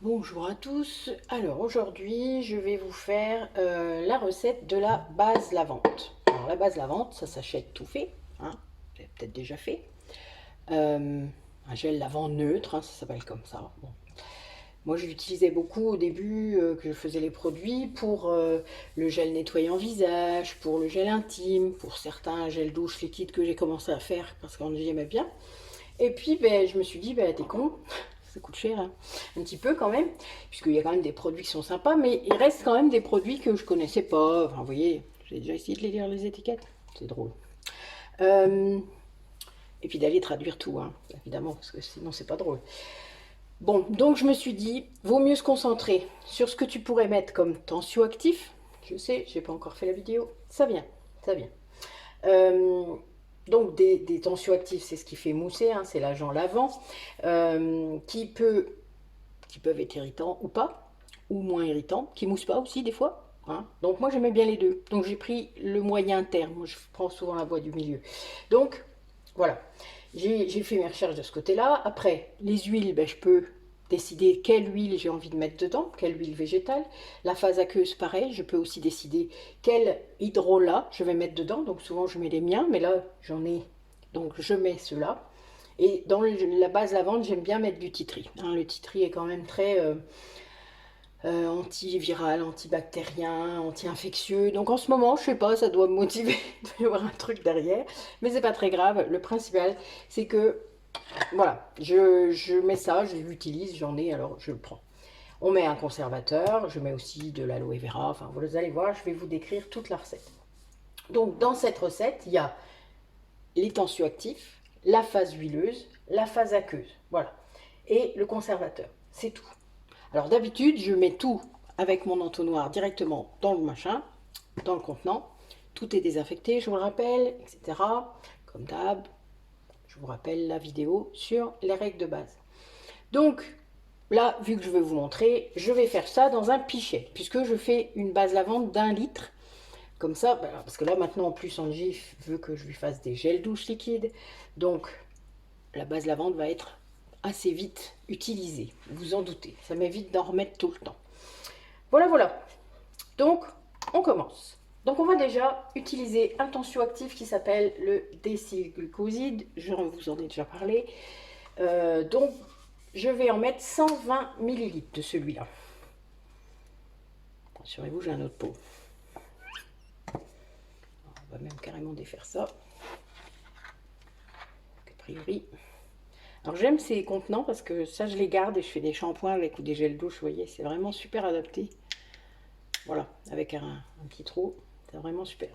Bonjour à tous. Alors aujourd'hui, je vais vous faire la recette de la base lavante. Alors la base lavante, ça s'achète tout fait, hein, vous avez peut-être déjà fait. Un gel lavant neutre, hein, ça s'appelle comme ça. Bon. Moi, je l'utilisais beaucoup au début que je faisais les produits pour le gel nettoyant visage, pour le gel intime, pour certains gels douche liquide que j'ai commencé à faire parce qu'on j'aimais bien. Et puis, ben, je me suis dit, ben, t'es con, ça coûte cher, hein. Un petit peu quand même, puisqu'il y a quand même des produits qui sont sympas, mais il reste quand même des produits que je connaissais pas. Enfin, vous voyez, j'ai déjà essayé de les lire les étiquettes, c'est drôle. Euh, et puis d'aller traduire tout, hein, évidemment, parce que sinon c'est pas drôle. Bon, donc je me suis dit, vaut mieux se concentrer sur ce que tu pourrais mettre comme tensioactif. Je sais, j'ai pas encore fait la vidéo, ça vient, ça vient. Euh, donc des tensioactifs, c'est ce qui fait mousser, hein, c'est l'agent lavant, qui peuvent être irritants ou pas, ou moins irritants, qui moussent pas aussi des fois, hein. Donc moi j'aimais bien les deux. Donc j'ai pris le moyen terme, moi je prends souvent la voie du milieu. Donc voilà, j'ai fait mes recherches de ce côté-là. Après, les huiles, ben, je peux décider quelle huile j'ai envie de mettre dedans, quelle huile végétale. La phase aqueuse, pareil, je peux aussi décider quel hydrolat je vais mettre dedans. Donc souvent je mets les miens, mais là j'en ai, donc je mets ceux-là. Et dans la base lavande, j'aime bien mettre du titri, hein. Le titri est quand même très antiviral, antibactérien, anti-infectieux. Donc en ce moment, je sais pas, ça doit me motiver de avoir un truc derrière. Mais c'est pas très grave. Le principal, c'est que voilà, je mets ça, je l'utilise, j'en ai, alors je le prends. On met un conservateur, je mets aussi de l'aloe vera. Enfin, vous allez voir, je vais vous décrire toute la recette. Donc dans cette recette, il y a les tensioactifs, la phase huileuse, la phase aqueuse. Voilà. Et le conservateur. C'est tout. Alors d'habitude, je mets tout avec mon entonnoir directement dans le machin, dans le contenant. Tout est désinfecté, je vous le rappelle, etc. Comme d'hab, je vous rappelle la vidéo sur les règles de base. Donc là, vu que je vais vous montrer, je vais faire ça dans un pichet, puisque je fais une base lavande d'1 litre. Comme ça, parce que là maintenant en plus Angie veut que je lui fasse des gels douche liquides. Donc la base lavande va être assez vite utilisée, vous en doutez. Ça m'évite d'en remettre tout le temps. Voilà, voilà. Donc, on commence. Donc, on va déjà utiliser un tensioactif qui s'appelle le décylglucoside. Je vous en ai déjà parlé. Donc, je vais en mettre 120 millilitres de celui-là. Rassurez-vous, j'ai un autre pot. On va même carrément défaire ça. A priori. Alors, j'aime ces contenants parce que ça, je les garde et je fais des shampoings avec ou des gels douche. Vous voyez, c'est vraiment super adapté. Voilà, avec un petit trou. C'est vraiment super.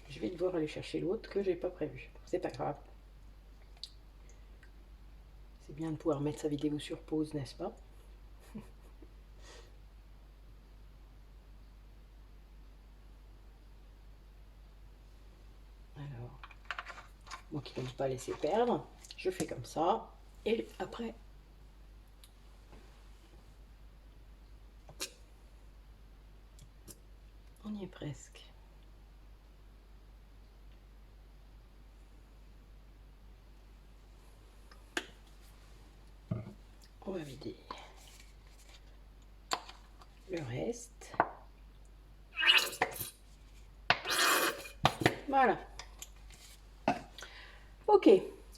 Je vais devoir aller chercher l'autre que j'ai pas prévu. C'est pas grave. C'est bien de pouvoir mettre sa vidéo sur pause, n'est-ce pas? Alors, moi qui n'aime pas laisser perdre, je fais comme ça. Et après, on y est presque. On va vider le reste. Voilà. Ok.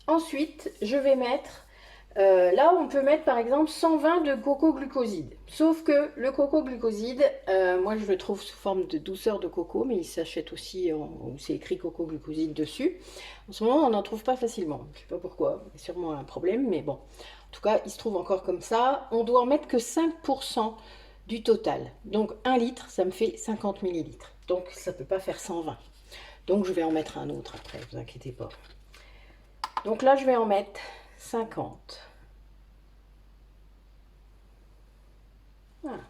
Ensuite, je vais mettre... là, on peut mettre par exemple 120 de coco glucoside. Sauf que le coco glucoside, moi je le trouve sous forme de douceur de coco, mais il s'achète aussi, où c'est écrit coco glucoside dessus. En ce moment, on n'en trouve pas facilement. Je ne sais pas pourquoi, c'est sûrement un problème, mais bon. En tout cas, il se trouve encore comme ça. On doit en mettre que 5% du total. Donc 1 litre, ça me fait 50 millilitres. Donc ça ne peut pas faire 120. Donc je vais en mettre un autre après, ne vous inquiétez pas. Donc là, je vais en mettre 50. Voilà.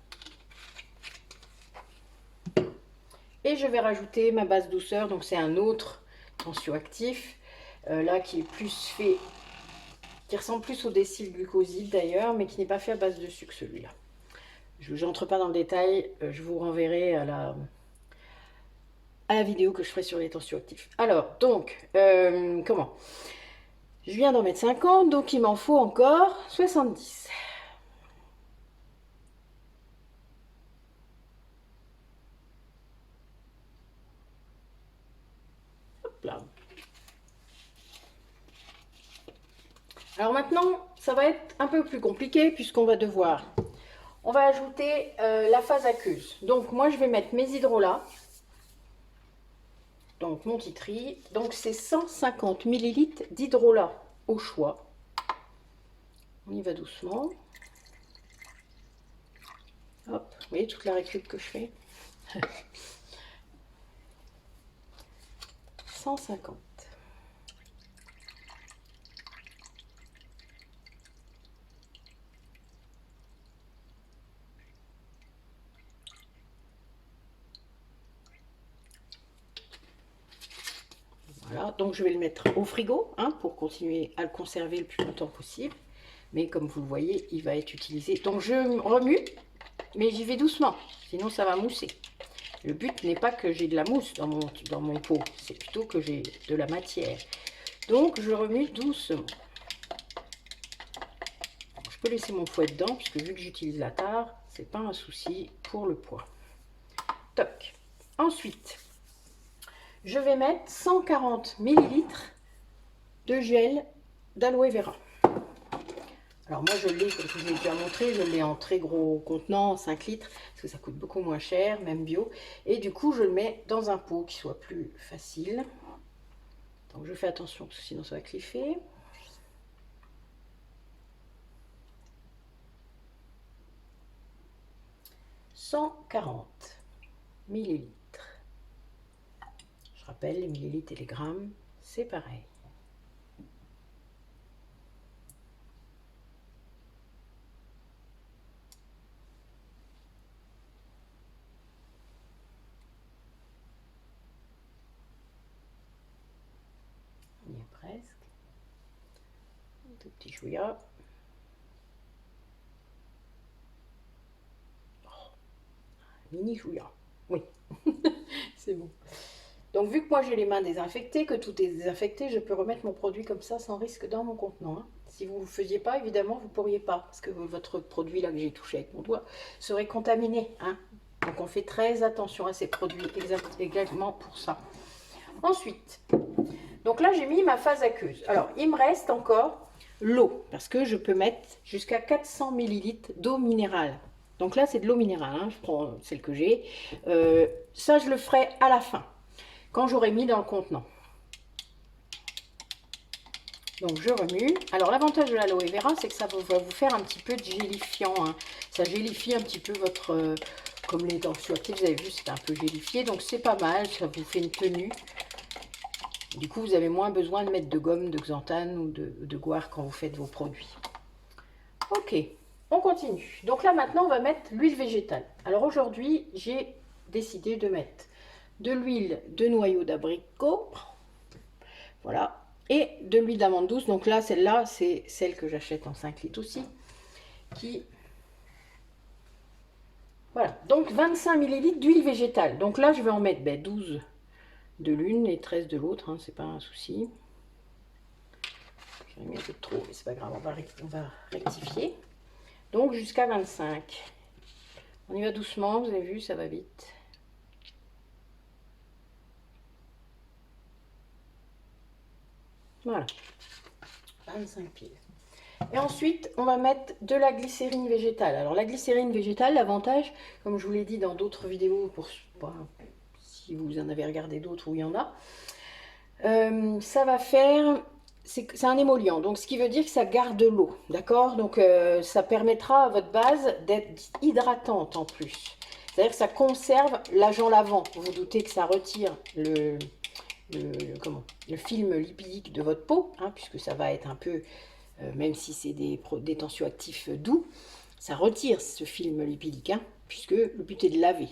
Et je vais rajouter ma base douceur, donc c'est un autre tensioactif, là qui est plus fait, qui ressemble plus au décylglucoside d'ailleurs, mais qui n'est pas fait à base de sucre celui-là. Je n'entre pas dans le détail, je vous renverrai à la vidéo que je ferai sur les tensioactifs. Alors, donc, comment? Je viens d'en mettre 50, donc il m'en faut encore 70. Hop là. Alors maintenant, ça va être un peu plus compliqué puisqu'on va devoir... On va ajouter la phase aqueuse. Donc moi, je vais mettre mes hydrolats. Donc mon titri. Donc c'est 150 ml d'hydrolat au choix. On y va doucement. Hop, vous voyez toute la récup que je fais. 150. Voilà, donc je vais le mettre au frigo hein, pour continuer à le conserver le plus longtemps possible. Mais comme vous le voyez, il va être utilisé. Donc je remue, mais j'y vais doucement, sinon ça va mousser. Le but n'est pas que j'ai de la mousse dans mon pot, c'est plutôt que j'ai de la matière. Donc je remue doucement. Je peux laisser mon fouet dedans, puisque vu que j'utilise la tare, c'est pas un souci pour le poids. Toc. Ensuite, je vais mettre 140 ml de gel d'aloe vera. Alors moi je l'ai, comme je vous ai déjà montré, je l'ai en très gros contenant, 5 litres, parce que ça coûte beaucoup moins cher, même bio. Et du coup je le mets dans un pot qui soit plus facile. Donc je fais attention, parce que sinon ça va cliffer. « 140 millilitres. Je rappelle, les millilitres et les grammes, c'est pareil. On y est presque. Un tout petit chouïa. Oh, mini chouïa. Oui, c'est bon. Donc vu que moi j'ai les mains désinfectées, que tout est désinfecté, je peux remettre mon produit comme ça sans risque dans mon contenant. Hein. Si vous ne le faisiez pas, évidemment, vous ne pourriez pas, parce que votre produit là que j'ai touché avec mon doigt serait contaminé. Hein. Donc on fait très attention à ces produits exactement pour ça. Ensuite, donc là j'ai mis ma phase aqueuse. Alors il me reste encore l'eau, parce que je peux mettre jusqu'à 400 ml d'eau minérale. Donc là c'est de l'eau minérale, hein. Je prends celle que j'ai. Ça je le ferai à la fin, quand j'aurai mis dans le contenant. Donc je remue. Alors l'avantage de l'aloe vera, c'est que ça va vous faire un petit peu de gélifiant. Hein. Ça gélifie un petit peu votre... comme les tensioactifs, vous avez vu, c'est un peu gélifié. Donc c'est pas mal, ça vous fait une tenue. Du coup, vous avez moins besoin de mettre de gomme, de xanthane ou de guar quand vous faites vos produits. Ok, on continue. Donc là maintenant, on va mettre l'huile végétale. Alors aujourd'hui, j'ai décidé de mettre de l'huile de noyau d'abricot. Voilà. Et de l'huile d'amande douce. Donc là, celle-là, c'est celle que j'achète en 5 litres aussi. Voilà. Donc 25 ml d'huile végétale. Donc là, je vais en mettre 12 de l'une et 13 de l'autre. Hein, c'est pas un souci. J'en ai mis un peu trop, mais c'est pas grave. On va rectifier. Donc jusqu'à 25. On y va doucement. Vous avez vu, ça va vite. Voilà. 25 piles. Et ensuite, on va mettre de la glycérine végétale. Alors la glycérine végétale, l'avantage, comme je vous l'ai dit dans d'autres vidéos, si vous en avez regardé d'autres où il y en a, ça va faire, c'est un émollient, donc ce qui veut dire que ça garde l'eau, d'accord? Donc ça permettra à votre base d'être hydratante en plus. C'est-à-dire que ça conserve l'agent lavant. Vous vous doutez que ça retire le film lipidique de votre peau, hein, puisque ça va être un peu... même si c'est des tensioactifs doux, ça retire ce film lipidique, hein, puisque le but est de laver.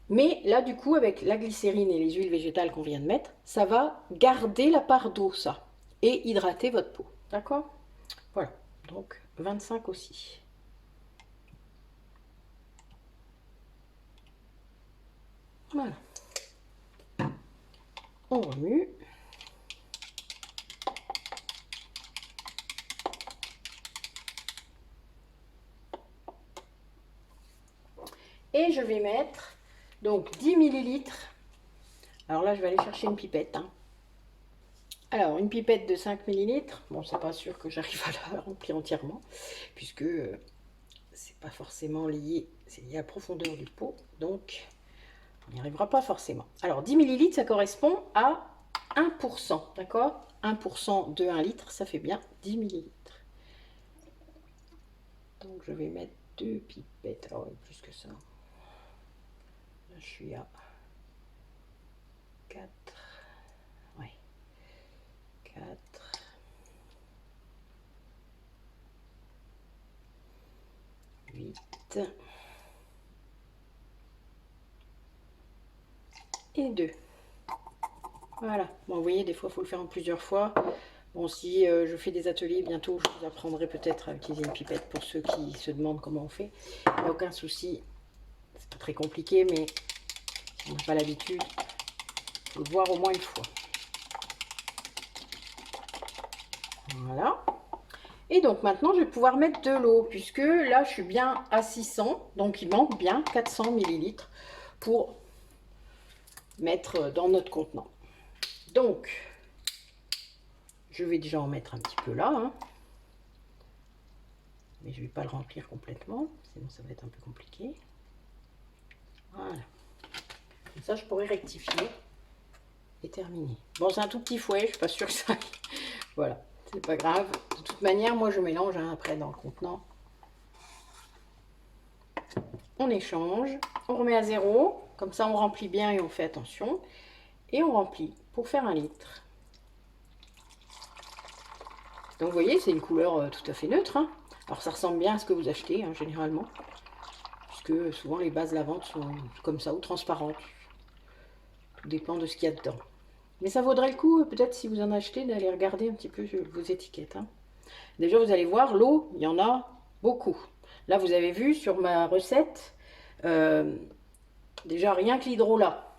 Mais là, du coup, avec la glycérine et les huiles végétales qu'on vient de mettre, ça va garder la part d'eau, ça, et hydrater votre peau. D'accord? Voilà, donc 25 aussi. Voilà. On remue. Et je vais mettre donc 10 millilitres. Alors là, je vais aller chercher une pipette. Hein. Alors, une pipette de 5 millilitres. Bon, c'est pas sûr que j'arrive à la remplir entièrement, puisque c'est pas forcément lié, c'est lié à la profondeur du pot. Donc, on n'y arrivera pas forcément. Alors, 10 millilitres, ça correspond à 1%. D'accord? 1% de 1 litre, ça fait bien 10 millilitres. Donc, je vais mettre 2 pipettes. Ah ouais, plus que ça. Là, je suis à 4. Ouais. 4. 8. Et 2. Voilà. Bon, vous voyez, des fois, il faut le faire en plusieurs fois. Bon, si je fais des ateliers bientôt, je vous apprendrai peut-être à utiliser une pipette pour ceux qui se demandent comment on fait. Il n'y a aucun souci. C'est pas très compliqué, mais si on n'a pas l'habitude, il faut le voir au moins une fois. Voilà. Et donc maintenant, je vais pouvoir mettre de l'eau, puisque là, je suis bien à 600. Donc, il manque bien 400 millilitres pour mettre dans notre contenant. Donc, je vais déjà en mettre un petit peu là. Hein. Mais je ne vais pas le remplir complètement, sinon ça va être un peu compliqué. Voilà. Comme ça, je pourrais rectifier et terminer. Bon, c'est un tout petit fouet, je ne suis pas sûre que ça aille. Voilà, c'est pas grave. De toute manière, moi, je mélange hein, après dans le contenant. On échange, on remet à 0. Comme ça, on remplit bien et on fait attention. Et on remplit pour faire 1 litre. Donc, vous voyez, c'est une couleur tout à fait neutre. Hein. Alors, ça ressemble bien à ce que vous achetez, hein, généralement. Puisque souvent, les bases lavantes sont comme ça ou transparentes. Tout dépend de ce qu'il y a dedans. Mais ça vaudrait le coup, peut-être si vous en achetez, d'aller regarder un petit peu vos étiquettes. Hein. Déjà, vous allez voir, l'eau, il y en a beaucoup. Là, vous avez vu sur ma recette, déjà rien que l'hydrolat.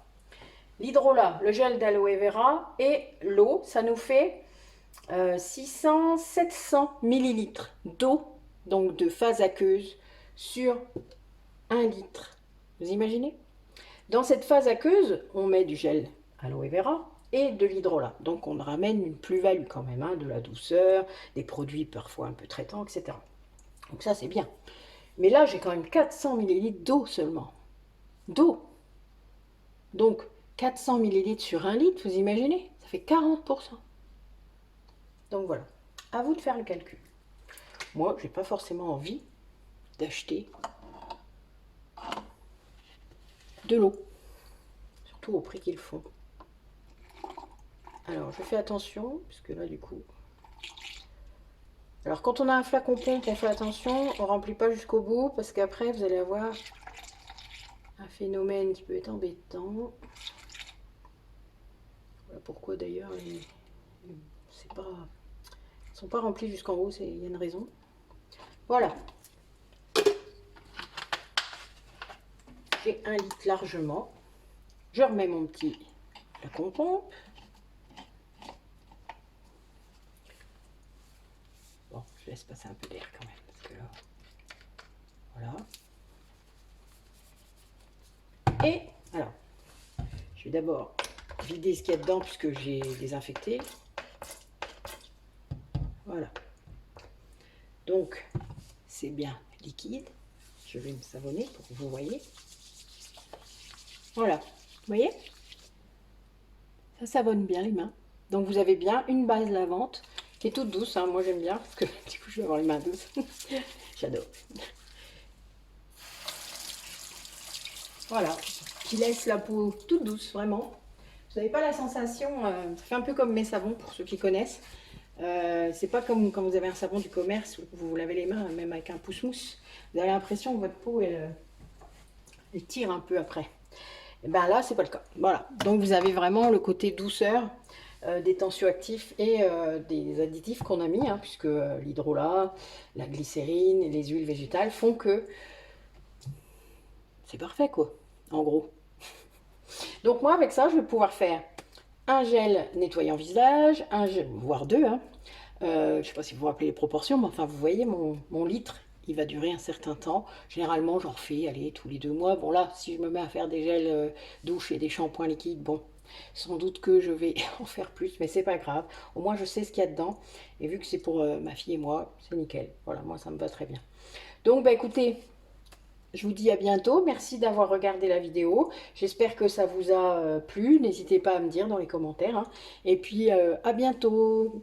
L'hydrolat, le gel d'aloe vera et l'eau, ça nous fait 600-700 millilitres d'eau, donc de phase aqueuse, sur 1 litre. Vous imaginez? Dans cette phase aqueuse, on met du gel aloe vera et de l'hydrolat. Donc on ramène une plus-value quand même, hein, de la douceur, des produits parfois un peu traitants, etc. Donc ça c'est bien. Mais là j'ai quand même 400 millilitres d'eau seulement. D'eau. Donc 400 millilitres sur 1 litre, vous imaginez? Ça fait 40%. Donc voilà, à vous de faire le calcul. Moi, j'ai pas forcément envie d'acheter de l'eau, surtout au prix qu'ils font. Alors, je fais attention, puisque là, du coup... Alors, quand on a un flacon pompe, on fait attention, on ne remplit pas jusqu'au bout, parce qu'après, vous allez avoir un phénomène qui peut être embêtant. Voilà pourquoi, d'ailleurs, c'est pas... Ils ne sont pas remplis jusqu'en haut, il y a une raison. Voilà. J'ai 1 litre largement. Je remets mon petit flacon pompe. Bon, je laisse passer un peu d'air quand même, parce que là, voilà. Et alors, je vais d'abord vider ce qu'il y a dedans puisque j'ai désinfecté. Voilà. Donc, c'est bien liquide. Je vais me savonner pour que vous voyez. Voilà, vous voyez? Ça savonne bien les mains. Donc, vous avez bien une base lavante qui est toute douce. Hein. Moi, j'aime bien parce que du coup, je vais avoir les mains douces. J'adore. Voilà, qui laisse la peau toute douce, vraiment. Vous n'avez pas la sensation, ça fait un peu comme mes savons pour ceux qui connaissent. C'est pas comme quand vous avez un savon du commerce où vous vous lavez les mains, même avec un pouce-mousse. Vous avez l'impression que votre peau, elle tire un peu après. Et ben là, c'est pas le cas. Voilà, donc vous avez vraiment le côté douceur des tensioactifs et des additifs qu'on a mis, hein, puisque l'hydrolat, la glycérine et les huiles végétales font que c'est parfait, quoi, en gros. Donc moi, avec ça, je vais pouvoir faire un gel nettoyant visage, un gel, voire deux. Hein. Je ne sais pas si vous vous rappelez les proportions, mais enfin, vous voyez mon litre, il va durer un certain temps. Généralement, j'en refais, allez, tous les 2 mois. Bon là, si je me mets à faire des gels douche et des shampoings liquides, bon, sans doute que je vais en faire plus, mais c'est pas grave. Au moins, je sais ce qu'il y a dedans. Et vu que c'est pour ma fille et moi, c'est nickel. Voilà, moi, ça me va très bien. Donc, bah écoutez, je vous dis à bientôt. Merci d'avoir regardé la vidéo. J'espère que ça vous a plu. N'hésitez pas à me dire dans les commentaires, hein. Et puis, à bientôt.